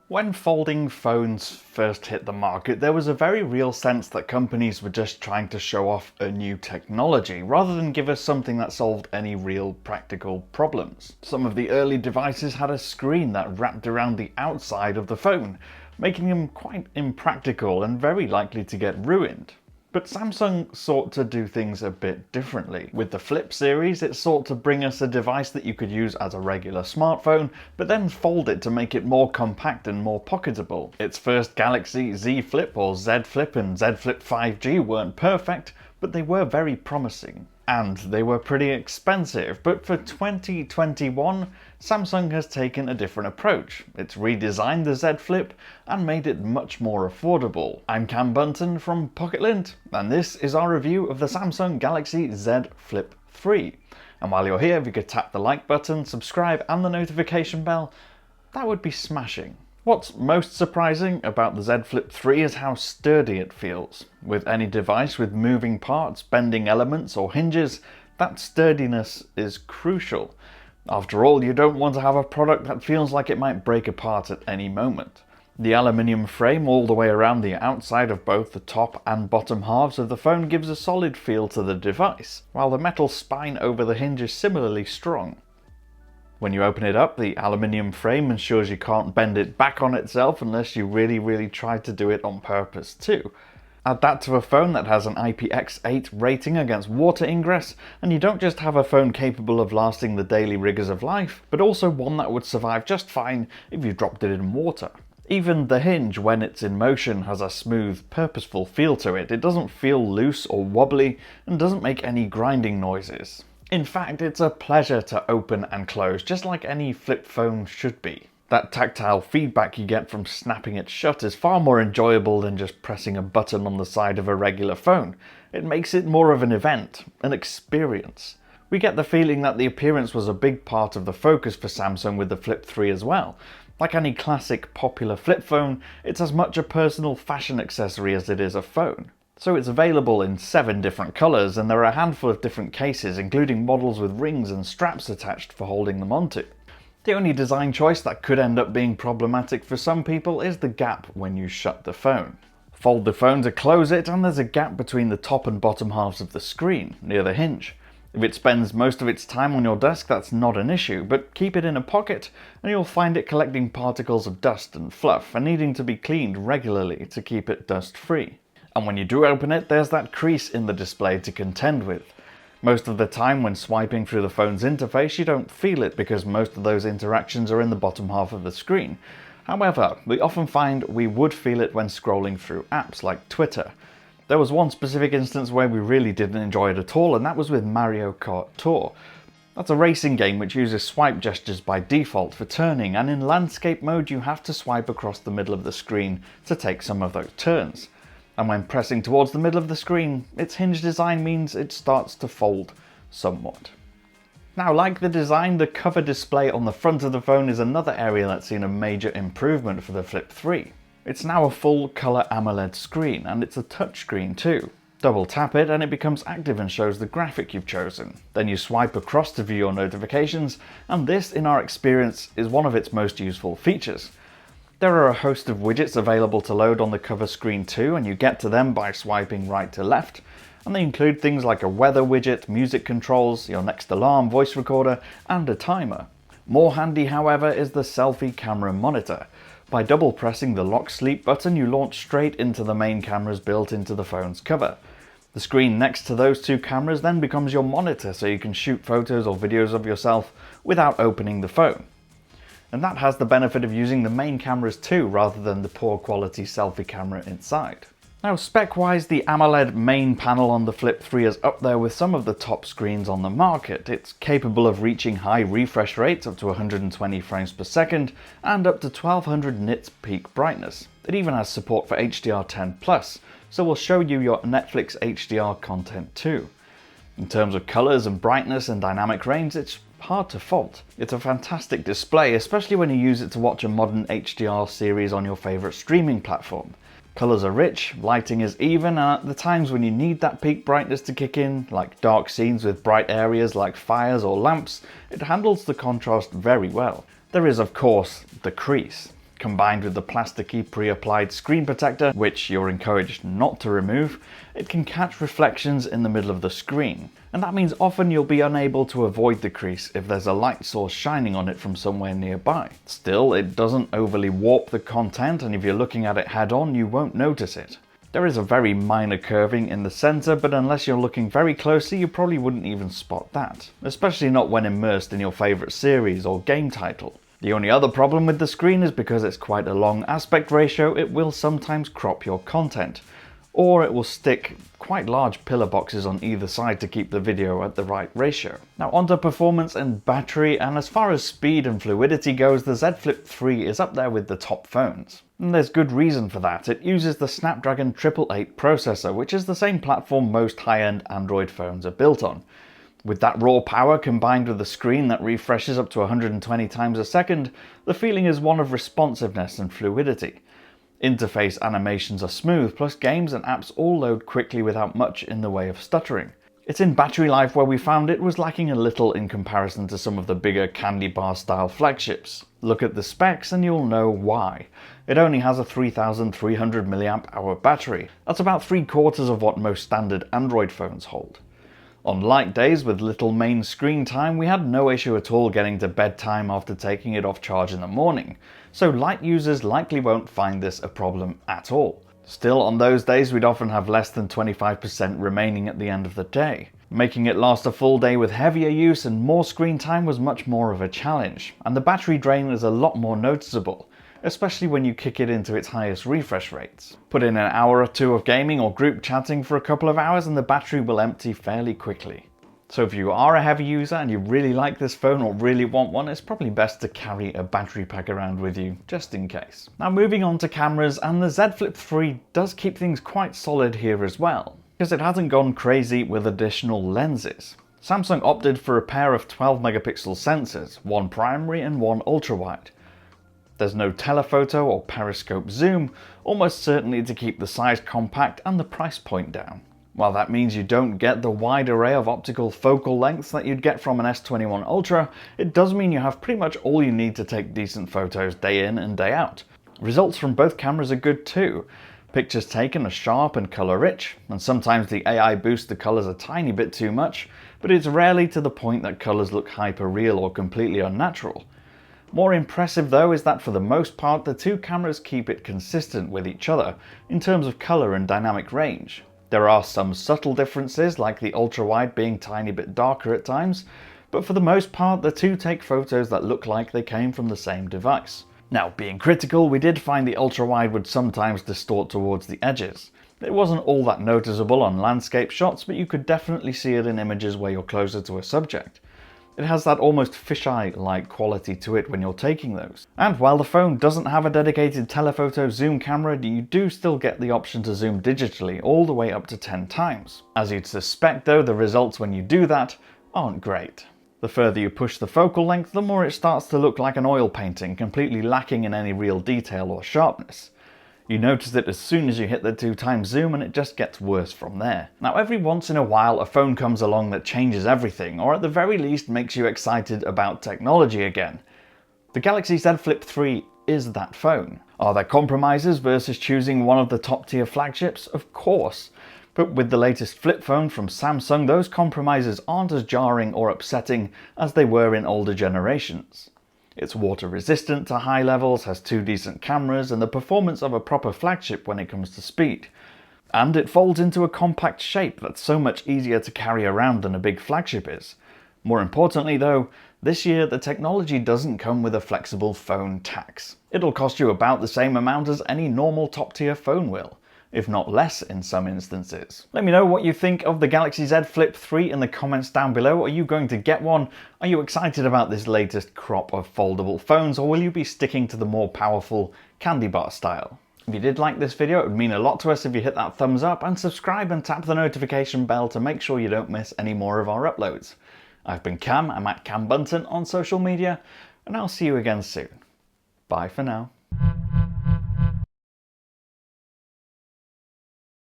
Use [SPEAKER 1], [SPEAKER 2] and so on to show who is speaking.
[SPEAKER 1] When folding phones first hit the market, there was a very real sense that companies were just trying to show off a new technology, rather than give us something that solved any real practical problems. Some of the early devices had a screen that wrapped around the outside of the phone, making them quite impractical and very likely to get ruined. But Samsung sought to do things a bit differently. With the Flip series, it sought to bring us a device that you could use as a regular smartphone, but then fold it to make it more compact and more pocketable. Its first Galaxy Z Flip or Z Flip and Z Flip 5G weren't perfect, but they were very promising. And they were pretty expensive, but for 2021, Samsung has taken a different approach. It's redesigned the Z Flip and made it much more affordable. I'm Cam Bunton from Pocket-lint, and this is our review of the Samsung Galaxy Z Flip 3. And while you're here, if you could tap the like button, subscribe and the notification bell, that would be smashing. What's most surprising about the Z Flip 3 is how sturdy it feels. With any device with moving parts, bending elements or hinges, that sturdiness is crucial. After all, you don't want to have a product that feels like it might break apart at any moment. The aluminium frame all the way around the outside of both the top and bottom halves of the phone gives a solid feel to the device, while the metal spine over the hinge is similarly strong. When you open it up, the aluminium frame ensures you can't bend it back on itself unless you really try to do it on purpose too. Add that to a phone that has an IPX8 rating against water ingress, and you don't just have a phone capable of lasting the daily rigors of life, but also one that would survive just fine if you dropped it in water. Even the hinge, when it's in motion, has a smooth, purposeful feel to it. It doesn't feel loose or wobbly, and doesn't make any grinding noises. In fact, it's a pleasure to open and close, just like any flip phone should be. That tactile feedback you get from snapping it shut is far more enjoyable than just pressing a button on the side of a regular phone. It makes it more of an event, an experience. We get the feeling that the appearance was a big part of the focus for Samsung with the Flip 3 as well. Like any classic popular flip phone, it's as much a personal fashion accessory as it is a phone. So it's available in 7 different colours, and there are a handful of different cases, including models with rings and straps attached for holding them onto. The only design choice that could end up being problematic for some people is the gap when you shut the phone. Fold the phone to close it, and there's a gap between the top and bottom halves of the screen, near the hinge. If it spends most of its time on your desk, that's not an issue, but keep it in a pocket and you'll find it collecting particles of dust and fluff and needing to be cleaned regularly to keep it dust-free. And when you do open it, there's that crease in the display to contend with. Most of the time when swiping through the phone's interface, you don't feel it because most of those interactions are in the bottom half of the screen. However, we often find we would feel it when scrolling through apps like Twitter. There was one specific instance where we really didn't enjoy it at all, and that was with Mario Kart Tour. That's a racing game which uses swipe gestures by default for turning, and in landscape mode you have to swipe across the middle of the screen to take some of those turns. And when pressing towards the middle of the screen, its hinge design means it starts to fold somewhat. Now, like the design, the cover display on the front of the phone is another area that's seen a major improvement for the Flip 3. It's now a full colour AMOLED screen, and it's a touchscreen too. Double tap it and it becomes active and shows the graphic you've chosen. Then you swipe across to view your notifications, and this, in our experience, is one of its most useful features. There are a host of widgets available to load on the cover screen too, and you get to them by swiping right to left. And they include things like a weather widget, music controls, your next alarm, voice recorder, and a timer. More handy, however, is the selfie camera monitor. By double pressing the lock sleep button, you launch straight into the main cameras built into the phone's cover. The screen next to those 2 cameras then becomes your monitor, so you can shoot photos or videos of yourself without opening the phone. And that has the benefit of using the main cameras too, rather than the poor quality selfie camera inside. Now, spec-wise, the AMOLED main panel on the Flip 3 is up there with some of the top screens on the market. It's capable of reaching high refresh rates up to 120 frames per second and up to 1200 nits peak brightness. It even has support for HDR10+, so we'll show you your Netflix HDR content too. In terms of colours and brightness and dynamic range, it's hard to fault. It's a fantastic display, especially when you use it to watch a modern HDR series on your favourite streaming platform. Colours are rich, lighting is even, and at the times when you need that peak brightness to kick in, like dark scenes with bright areas like fires or lamps, it handles the contrast very well. There is, of course, the crease. Combined with the plasticky pre-applied screen protector, which you're encouraged not to remove, it can catch reflections in the middle of the screen. And that means often you'll be unable to avoid the crease if there's a light source shining on it from somewhere nearby. Still, it doesn't overly warp the content, and if you're looking at it head on, you won't notice it. There is a very minor curving in the center, but unless you're looking very closely, you probably wouldn't even spot that, especially not when immersed in your favorite series or game title. The only other problem with the screen is because it's quite a long aspect ratio, it will sometimes crop your content, or it will stick quite large pillar boxes on either side to keep the video at the right ratio. Now onto performance and battery, and as far as speed and fluidity goes, the Z Flip 3 is up there with the top phones. And there's good reason for that. It uses the Snapdragon 888 processor, which is the same platform most high-end Android phones are built on. With that raw power combined with a screen that refreshes up to 120 times a second, the feeling is one of responsiveness and fluidity. Interface animations are smooth, plus games and apps all load quickly without much in the way of stuttering. It's in battery life where we found it was lacking a little in comparison to some of the bigger candy bar style flagships. Look at the specs and you'll know why. It only has a 3300 mAh battery. That's about 3/4 of what most standard Android phones hold. On light days with little main screen time, we had no issue at all getting to bedtime after taking it off charge in the morning, so light users likely won't find this a problem at all. Still, on those days we'd often have less than 25% remaining at the end of the day. Making it last a full day with heavier use and more screen time was much more of a challenge, and the battery drain is a lot more noticeable, especially when you kick it into its highest refresh rates. Put in an hour or two of gaming or group chatting for a couple of hours and the battery will empty fairly quickly. So if you are a heavy user and you really like this phone or really want one, it's probably best to carry a battery pack around with you, just in case. Now moving on to cameras, and the Z Flip 3 does keep things quite solid here as well, because it hasn't gone crazy with additional lenses. Samsung opted for a pair of 12 megapixel sensors, one primary and one ultra-wide. There's no telephoto or periscope zoom, almost certainly to keep the size compact and the price point down. While that means you don't get the wide array of optical focal lengths that you'd get from an S21 Ultra, it does mean you have pretty much all you need to take decent photos day in and day out. Results from both cameras are good too. Pictures taken are sharp and colour rich, and sometimes the AI boosts the colours a tiny bit too much, but it's rarely to the point that colours look hyper-real or completely unnatural. More impressive though is that for the most part the two cameras keep it consistent with each other in terms of colour and dynamic range. There are some subtle differences, like the ultra-wide being a tiny bit darker at times, but for the most part the two take photos that look like they came from the same device. Now, being critical, we did find the ultra-wide would sometimes distort towards the edges. It wasn't all that noticeable on landscape shots, but you could definitely see it in images where you're closer to a subject. It has that almost fisheye-like quality to it when you're taking those. And while the phone doesn't have a dedicated telephoto zoom camera, you do still get the option to zoom digitally all the way up to 10 times. As you'd suspect though, the results when you do that aren't great. The further you push the focal length, the more it starts to look like an oil painting, completely lacking in any real detail or sharpness. You notice it as soon as you hit the 2x zoom, and it just gets worse from there. Now, every once in a while a phone comes along that changes everything, or at the very least makes you excited about technology again. The Galaxy Z Flip 3 is that phone. Are there compromises versus choosing one of the top tier flagships? Of course. But with the latest flip phone from Samsung, those compromises aren't as jarring or upsetting as they were in older generations. It's water resistant to high levels, has two decent cameras, and the performance of a proper flagship when it comes to speed. And it folds into a compact shape that's so much easier to carry around than a big flagship is. More importantly though, this year the technology doesn't come with a flexible phone tax. It'll cost you about the same amount as any normal top tier phone will, if not less in some instances. Let me know what you think of the Galaxy Z Flip 3 in the comments down below. Are you going to get one? Are you excited about this latest crop of foldable phones, or will you be sticking to the more powerful candy bar style? If you did like this video, it would mean a lot to us if you hit that thumbs up and subscribe and tap the notification bell to make sure you don't miss any more of our uploads. I've been Cam, I'm at Cam Bunton on social media, and I'll see you again soon. Bye for now.